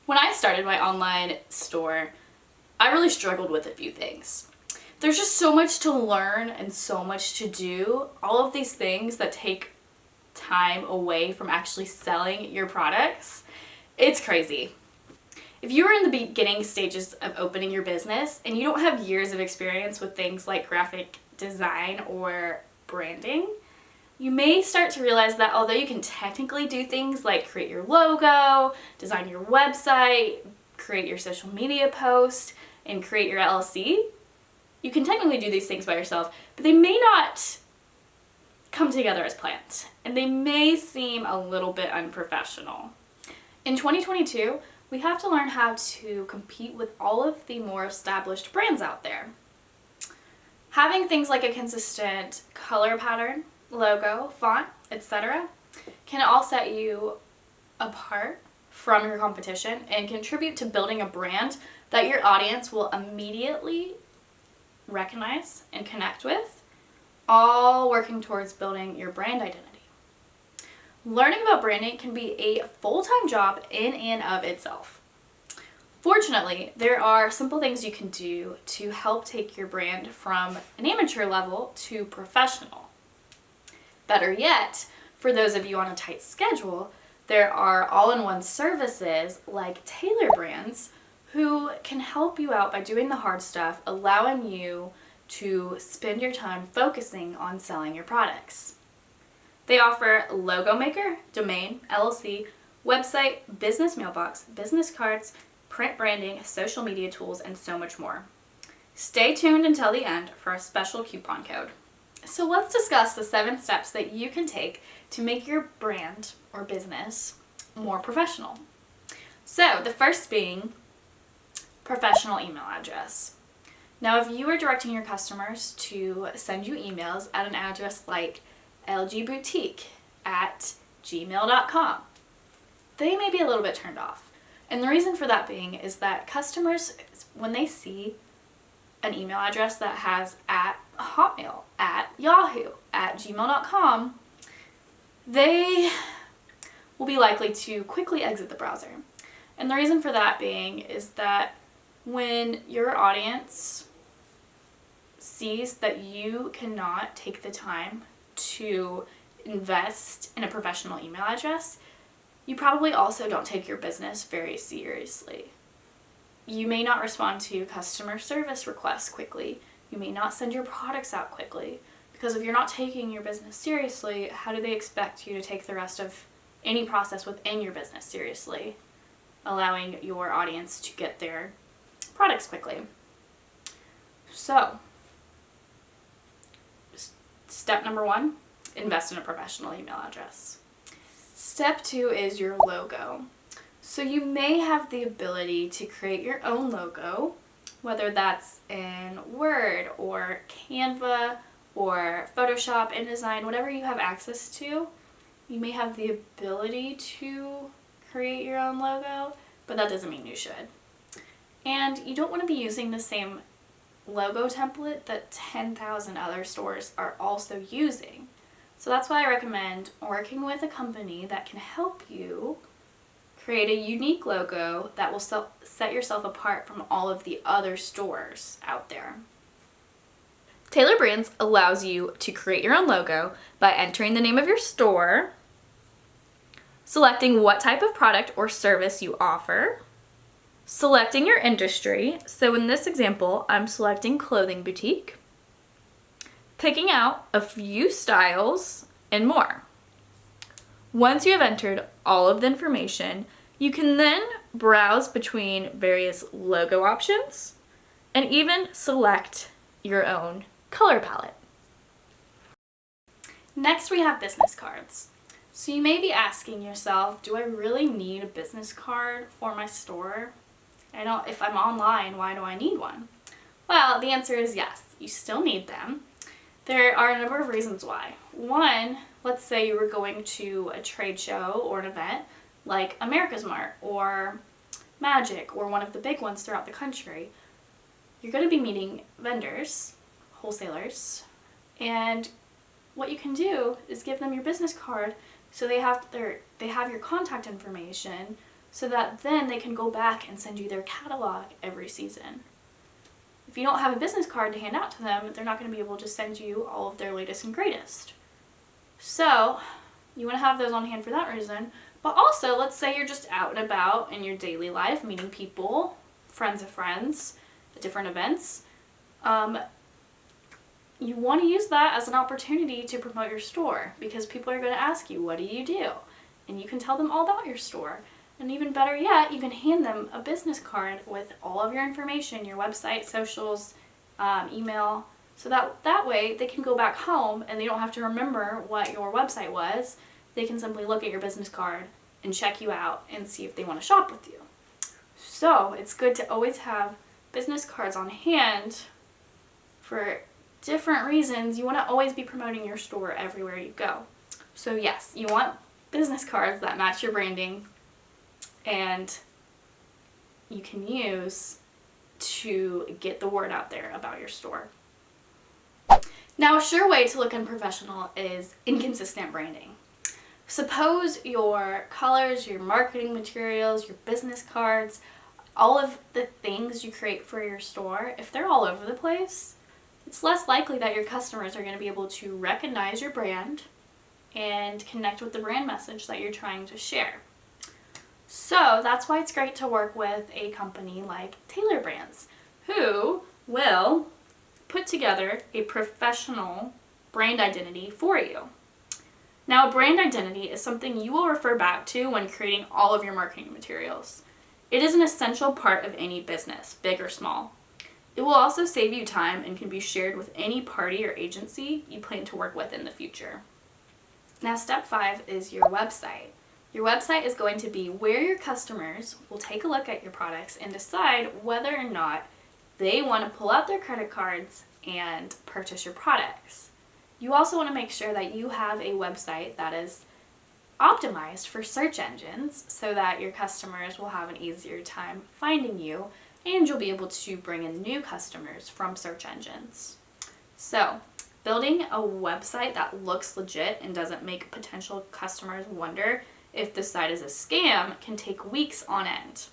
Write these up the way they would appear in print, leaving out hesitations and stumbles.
When I started my online store, I really struggled with a few things. There's just so much to learn and so much to do. All of these things that take time away from actually selling your products. It's crazy. If you are in the beginning stages of opening your business and you don't have years of experience with things like graphic design or branding, you may start to realize that although you can technically do things like create your logo, design your website, create your social media post, and create your LLC, you can technically do these things by yourself, but they may not come together as planned, and they may seem a little bit unprofessional. In 2022, we have to learn how to compete with all of the more established brands out there. Having things like a consistent color pattern, logo, font, etc. can all set you apart from your competition and contribute to building a brand that your audience will immediately recognize and connect with, all working towards building your brand identity. Learning about branding can be a full-time job in and of itself. Fortunately, there are simple things you can do to help take your brand from an amateur level to professional. Better yet, for those of you on a tight schedule, there are all-in-one services like Tailor Brands who can help you out by doing the hard stuff, allowing you to spend your time focusing on selling your products. They offer logo maker, domain, LLC, website, business mailbox, business cards, print branding, social media tools, and so much more. Stay tuned until the end for a special coupon code. So let's discuss the 7 steps that you can take to make your brand or business more professional. So the first being professional email address. Now, if you are directing your customers to send you emails at an address like lgboutique@gmail.com, they may be a little bit turned off. And the reason for that being is that customers, when they see an email address that has @hotmail, @yahoo, @gmail.com, they will be likely to quickly exit the browser. And the reason for that being is that when your audience sees that you cannot take the time to invest in a professional email address, you probably also don't take your business very seriously. You may not respond to customer service requests quickly. You may not send your products out quickly, because if you're not taking your business seriously, how do they expect you to take the rest of any process within your business seriously, allowing your audience to get their products quickly? So, step number 1, invest in a professional email address. Step 2 is your logo. So you may have the ability to create your own logo, whether that's in Word or Canva or Photoshop, InDesign, whatever you have access to. You may have the ability to create your own logo, but that doesn't mean you should. And you don't want to be using the same logo template that 10,000 other stores are also using. So that's why I recommend working with a company that can help you create a unique logo that will set yourself apart from all of the other stores out there. Tailor Brands allows you to create your own logo by entering the name of your store, selecting what type of product or service you offer, selecting your industry. So in this example, I'm selecting clothing boutique, picking out a few styles, and more. Once you have entered all of the information, you can then browse between various logo options and even select your own color palette. Next, we have business cards. So you may be asking yourself, do I really need a business card for my store? If I'm online, why do I need one? Well, the answer is yes, you still need them. There are a number of reasons why. One, let's say you were going to a trade show or an event like America's Mart or Magic or one of the big ones throughout the country. You're going to be meeting vendors, wholesalers, and what you can do is give them your business card so they have your contact information so that then they can go back and send you their catalog every season. If you don't have a business card to hand out to them, they're not going to be able to send you all of their latest and greatest. So you want to have those on hand for that reason. But also, let's say you're just out and about in your daily life, meeting people, friends of friends, at different events. You want to use that as an opportunity to promote your store, because people are going to ask you, what do you do? And you can tell them all about your store. And even better yet, you can hand them a business card with all of your information, your website, socials, email, so that way they can go back home and they don't have to remember what your website was. They can simply look at your business card and check you out and see if they want to shop with you. So it's good to always have business cards on hand for different reasons. You want to always be promoting your store everywhere you go. So yes, you want business cards that match your branding and you can use to get the word out there about your store. Now, a sure way to look unprofessional is inconsistent branding. Suppose your colors, your marketing materials, your business cards, all of the things you create for your store, if they're all over the place, it's less likely that your customers are going to be able to recognize your brand and connect with the brand message that you're trying to share. So that's why it's great to work with a company like Taylor Brands, who will put together a professional brand identity for you. Now, a brand identity is something you will refer back to when creating all of your marketing materials. It is an essential part of any business, big or small. It will also save you time and can be shared with any party or agency you plan to work with in the future. Now, step 5 is your website. Your website is going to be where your customers will take a look at your products and decide whether or not they want to pull out their credit cards and purchase your products. You also want to make sure that you have a website that is optimized for search engines so that your customers will have an easier time finding you and you'll be able to bring in new customers from search engines. So, building a website that looks legit and doesn't make potential customers wonder if the site is a scam can take weeks on end.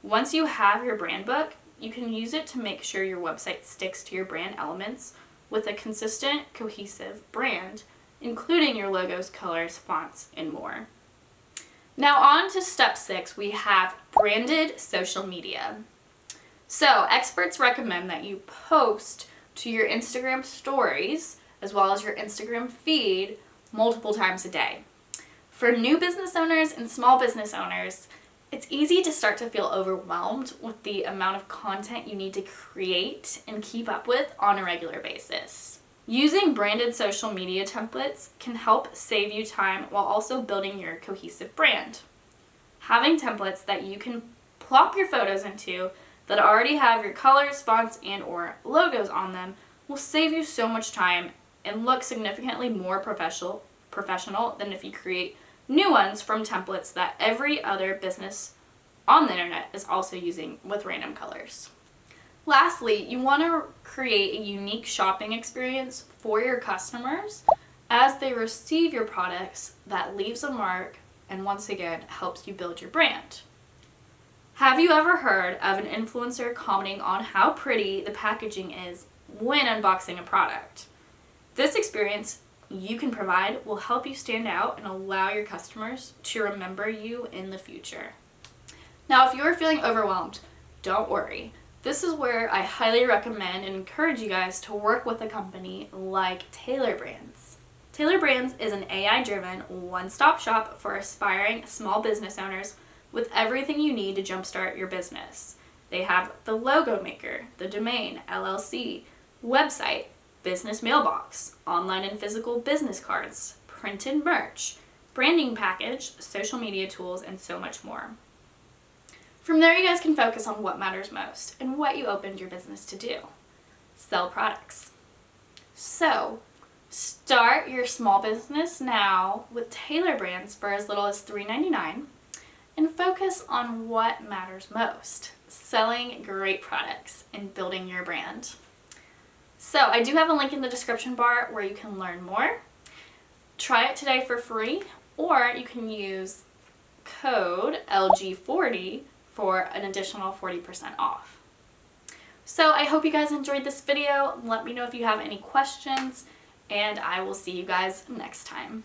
Once you have your brand book, you can use it to make sure your website sticks to your brand elements with a consistent, cohesive brand, including your logos, colors, fonts, and more. Now on to step 6, we have branded social media. So experts recommend that you post to your Instagram stories as well as your Instagram feed multiple times a day. For new business owners and small business owners, it's easy to start to feel overwhelmed with the amount of content you need to create and keep up with on a regular basis. Using branded social media templates can help save you time while also building your cohesive brand. Having templates that you can plop your photos into that already have your colors, fonts, and or logos on them will save you so much time and look significantly more professional than if you create new ones from templates that every other business on the internet is also using with random colors. Lastly, you want to create a unique shopping experience for your customers as they receive your products that leaves a mark and once again helps you build your brand. Have you ever heard of an influencer commenting on how pretty the packaging is when unboxing a product? This experience you can provide will help you stand out and allow your customers to remember you in the future. Now, if you are feeling overwhelmed, don't worry. This is where I highly recommend and encourage you guys to work with a company like Taylor Brands. Taylor Brands is an AI-driven one-stop shop for aspiring small business owners with everything you need to jumpstart your business. They have the logo maker, the domain, LLC, website, business mailbox, online and physical business cards, printed merch, branding package, social media tools, and so much more. From there, you guys can focus on what matters most and what you opened your business to do: sell products. So, start your small business now with Taylor Brands for as little as $3.99 and focus on what matters most: selling great products and building your brand. So I do have a link in the description bar where you can learn more. Try it today for free, or you can use code LG40 for an additional 40% off. So I hope you guys enjoyed this video. Let me know if you have any questions, and I will see you guys next time.